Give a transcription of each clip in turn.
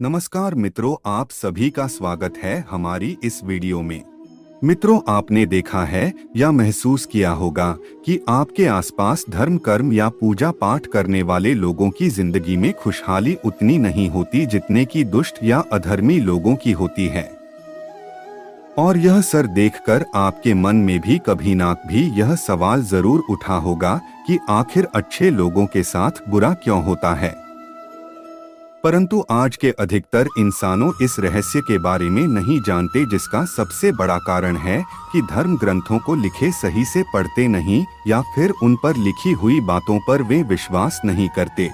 नमस्कार मित्रों, आप सभी का स्वागत है हमारी इस वीडियो में। मित्रों, आपने देखा है या महसूस किया होगा कि आपके आसपास धर्म कर्म या पूजा पाठ करने वाले लोगों की जिंदगी में खुशहाली उतनी नहीं होती जितने की दुष्ट या अधर्मी लोगों की होती है। और यह सर देखकर आपके मन में भी कभी ना भी यह सवाल जरूर उठा होगा कि आखिर अच्छे लोगों के साथ बुरा क्यों होता है। परंतु आज के अधिकतर इंसानों इस रहस्य के बारे में नहीं जानते, जिसका सबसे बड़ा कारण है कि धर्म ग्रंथों को लिखे सही से पढ़ते नहीं या फिर उन पर लिखी हुई बातों पर वे विश्वास नहीं करते।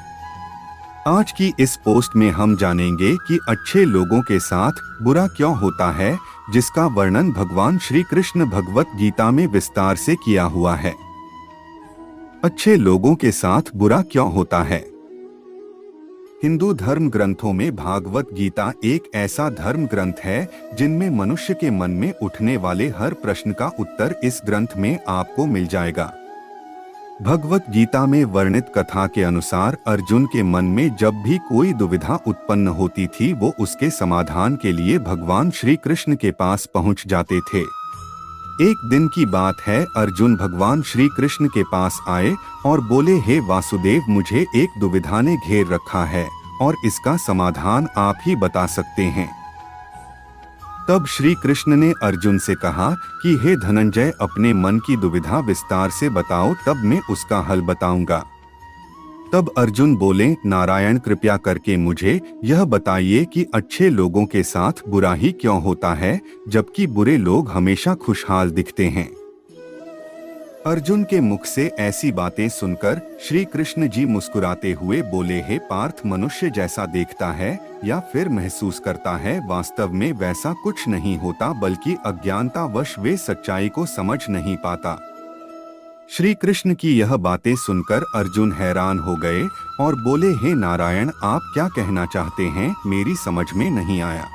आज की इस पोस्ट में हम जानेंगे कि अच्छे लोगों के साथ बुरा क्यों होता है, जिसका वर्णन भगवान श्री कृष्ण भगवत गीता में विस्तार से किया हुआ है। अच्छे लोगों के साथ बुरा क्यों होता है। हिंदू धर्म ग्रंथों में भागवत गीता एक ऐसा धर्म ग्रंथ है जिनमें मनुष्य के मन में उठने वाले हर प्रश्न का उत्तर इस ग्रंथ में आपको मिल जाएगा। भगवत गीता में वर्णित कथा के अनुसार अर्जुन के मन में जब भी कोई दुविधा उत्पन्न होती थी, वो उसके समाधान के लिए भगवान श्री कृष्ण के पास पहुंच जाते थे। एक दिन की बात है, अर्जुन भगवान श्री कृष्ण के पास आए और बोले, हे वासुदेव, मुझे एक दुविधा ने घेर रखा है और इसका समाधान आप ही बता सकते हैं। तब श्री कृष्ण ने अर्जुन से कहा कि हे धनंजय, अपने मन की दुविधा विस्तार से बताओ, तब मैं उसका हल बताऊंगा। तब अर्जुन बोले, नारायण, कृपया करके मुझे यह बताइए कि अच्छे लोगों के साथ बुरा ही क्यों होता है, जबकि बुरे लोग हमेशा खुशहाल दिखते हैं। अर्जुन के मुख से ऐसी बातें सुनकर श्री कृष्ण जी मुस्कुराते हुए बोले, हे पार्थ, मनुष्य जैसा देखता है या फिर महसूस करता है, वास्तव में वैसा कुछ नहीं होता, बल्कि अज्ञानतावश वे सच्चाई को समझ नहीं पाता। श्री कृष्ण की यह बातें सुनकर अर्जुन हैरान हो गए और बोले, हे नारायण, आप क्या कहना चाहते हैं, मेरी समझ में नहीं आया।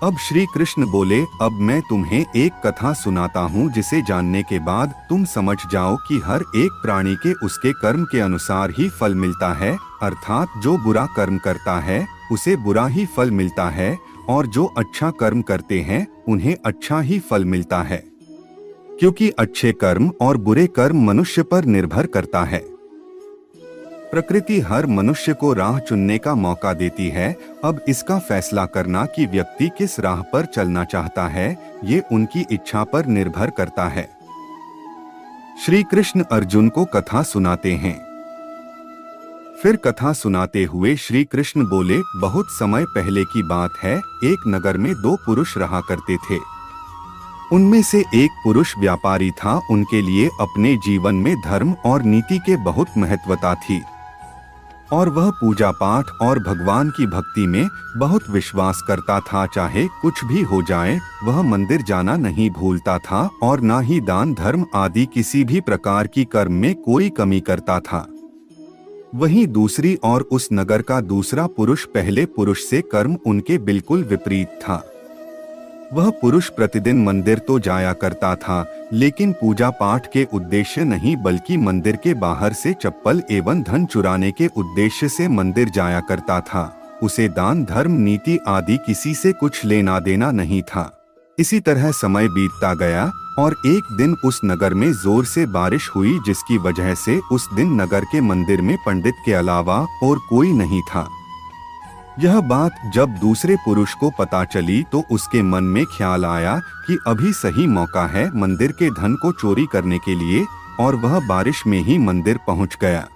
अब श्री कृष्ण बोले, अब मैं तुम्हें एक कथा सुनाता हूँ, जिसे जानने के बाद तुम समझ जाओ कि हर एक प्राणी के उसके कर्म के अनुसार ही फल मिलता है। अर्थात जो बुरा कर्म करता है उसे बुरा ही फल मिलता है, और जो अच्छा कर्म करते हैं उन्हें अच्छा ही फल मिलता है, क्योंकि अच्छे कर्म और बुरे कर्म मनुष्य पर निर्भर करता है। प्रकृति हर मनुष्य को राह चुनने का मौका देती है। अब इसका फैसला करना कि व्यक्ति किस राह पर चलना चाहता है, ये उनकी इच्छा पर निर्भर करता है। श्री कृष्ण अर्जुन को कथा सुनाते हैं। फिर कथा सुनाते हुए श्री कृष्ण बोले, बहुत समय पहले की बात है, एक नगर में दो पुरुष रहा करते थे। उनमें से एक पुरुष व्यापारी था। उनके लिए अपने जीवन में धर्म और नीति के बहुत महत्वता थी और वह पूजा पाठ और भगवान की भक्ति में बहुत विश्वास करता था। चाहे कुछ भी हो जाए, वह मंदिर जाना नहीं भूलता था और ना ही दान धर्म आदि किसी भी प्रकार की कर्म में कोई कमी करता था। वहीं दूसरी ओर उस नगर का दूसरा पुरुष पहले पुरुष से कर्म उनके बिल्कुल विपरीत था। वह पुरुष प्रतिदिन मंदिर तो जाया करता था, लेकिन पूजा पाठ के उद्देश्य नहीं, बल्कि मंदिर के बाहर से चप्पल एवं धन चुराने के उद्देश्य से मंदिर जाया करता था। उसे दान धर्म नीति आदि किसी से कुछ लेना देना नहीं था। इसी तरह समय बीतता गया और एक दिन उस नगर में जोर से बारिश हुई, जिसकी वजह से उस दिन नगर के मंदिर में पंडित के अलावा और कोई नहीं था। यह बात जब दूसरे पुरुष को पता चली तो उसके मन में ख्याल आया कि अभी सही मौका है मंदिर के धन को चोरी करने के लिए, और वह बारिश में ही मंदिर पहुंच गया।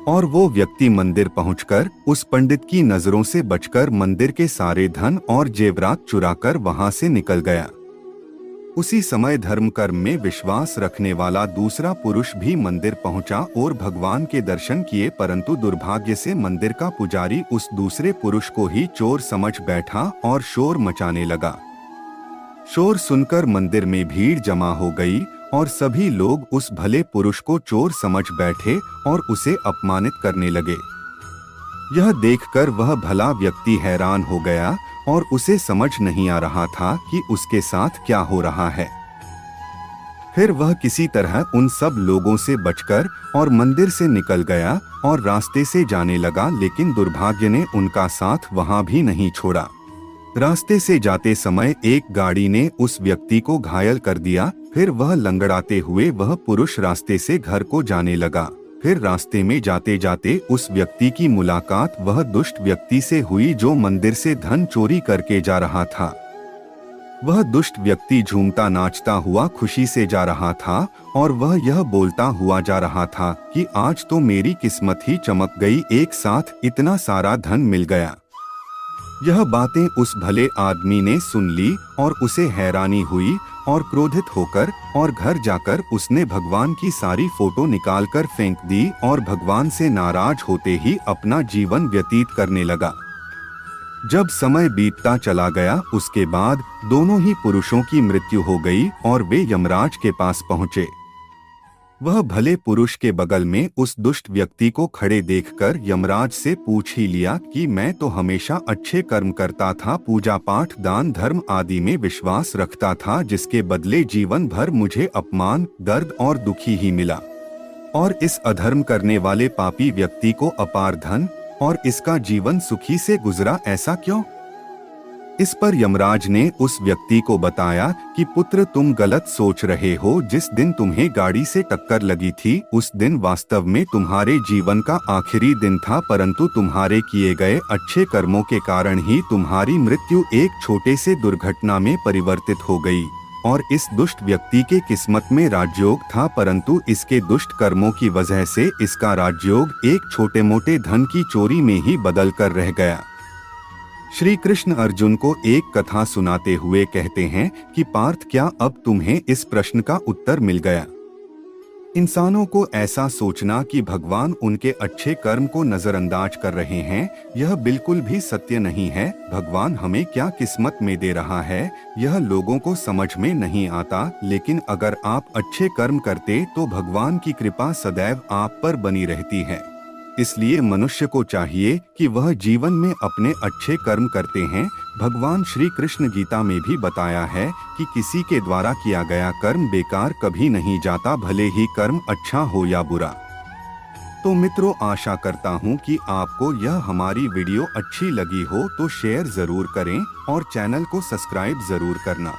और वो व्यक्ति मंदिर पहुंचकर उस पंडित की नजरों से बचकर मंदिर के सारे धन और जेवरात चुराकर वहां से निकल गया। उसी समय धर्म कर्म में विश्वास रखने वाला दूसरा पुरुष भी मंदिर पहुंचा और भगवान के दर्शन किए, परंतु दुर्भाग्य से मंदिर का पुजारी उस दूसरे पुरुष को ही चोर समझ बैठा और शोर मचाने लगा। शोर सुनकर मंदिर में भीड़ जमा हो गई और सभी लोग उस भले पुरुष को चोर समझ बैठे और उसे अपमानित करने लगे। यह देखकर वह भला व्यक्ति हैरान हो गया और उसे समझ नहीं आ रहा था कि उसके साथ क्या हो रहा है। फिर वह किसी तरह उन सब लोगों से बचकर और मंदिर से निकल गया और रास्ते से जाने लगा, लेकिन दुर्भाग्य ने उनका साथ वहां भी नहीं छोड़ा। रास्ते से जाते समय एक गाड़ी ने उस व्यक्ति को घायल कर दिया। फिर वह लंगड़ाते हुए वह पुरुष रास्ते से घर को जाने लगा। फिर रास्ते में जाते जाते उस व्यक्ति की मुलाकात वह दुष्ट व्यक्ति से हुई जो मंदिर से धन चोरी करके जा रहा था। वह दुष्ट व्यक्ति झूमता नाचता हुआ खुशी से जा रहा था और वह यह बोलता हुआ जा रहा था कि आज तो मेरी किस्मत ही चमक गई, एक साथ इतना सारा धन मिल गया। यह बातें उस भले आदमी ने सुन ली और उसे हैरानी हुई और क्रोधित होकर और घर जाकर उसने भगवान की सारी फोटो निकालकर फेंक दी और भगवान से नाराज होते ही अपना जीवन व्यतीत करने लगा। जब समय बीतता चला गया, उसके बाद दोनों ही पुरुषों की मृत्यु हो गई और वे यमराज के पास पहुंचे। वह भले पुरुष के बगल में उस दुष्ट व्यक्ति को खड़े देखकर यमराज से पूछ ही लिया कि मैं तो हमेशा अच्छे कर्म करता था, पूजा पाठ दान धर्म आदि में विश्वास रखता था, जिसके बदले जीवन भर मुझे अपमान दर्द और दुखी ही मिला, और इस अधर्म करने वाले पापी व्यक्ति को अपार धन और इसका जीवन सुखी से गुजरा, ऐसा क्यों? इस पर यमराज ने उस व्यक्ति को बताया कि पुत्र, तुम गलत सोच रहे हो। जिस दिन तुम्हें गाड़ी से टक्कर लगी थी उस दिन वास्तव में तुम्हारे जीवन का आखिरी दिन था, परंतु तुम्हारे किए गए अच्छे कर्मों के कारण ही तुम्हारी मृत्यु एक छोटे से दुर्घटना में परिवर्तित हो गई। और इस दुष्ट व्यक्ति के किस्मत में राजयोग था, परंतु इसके दुष्ट कर्मों की वजह से इसका राजयोग एक छोटे मोटे धन की चोरी में ही बदल कर रह गया। श्री कृष्ण अर्जुन को एक कथा सुनाते हुए कहते हैं कि पार्थ, क्या अब तुम्हें इस प्रश्न का उत्तर मिल गया? इंसानों को ऐसा सोचना कि भगवान उनके अच्छे कर्म को नजरअंदाज कर रहे हैं, यह बिल्कुल भी सत्य नहीं है। भगवान हमें क्या किस्मत में दे रहा है यह लोगों को समझ में नहीं आता, लेकिन अगर आप अच्छे कर्म करते तो भगवान की कृपा सदैव आप पर बनी रहती है। इसलिए मनुष्य को चाहिए कि वह जीवन में अपने अच्छे कर्म करते हैं। भगवान श्री कृष्ण गीता में भी बताया है कि किसी के द्वारा किया गया कर्म बेकार कभी नहीं जाता, भले ही कर्म अच्छा हो या बुरा। तो मित्रों, आशा करता हूँ कि आपको यह हमारी वीडियो अच्छी लगी हो तो शेयर जरूर करें और चैनल को सब्सक्राइब जरूर करना।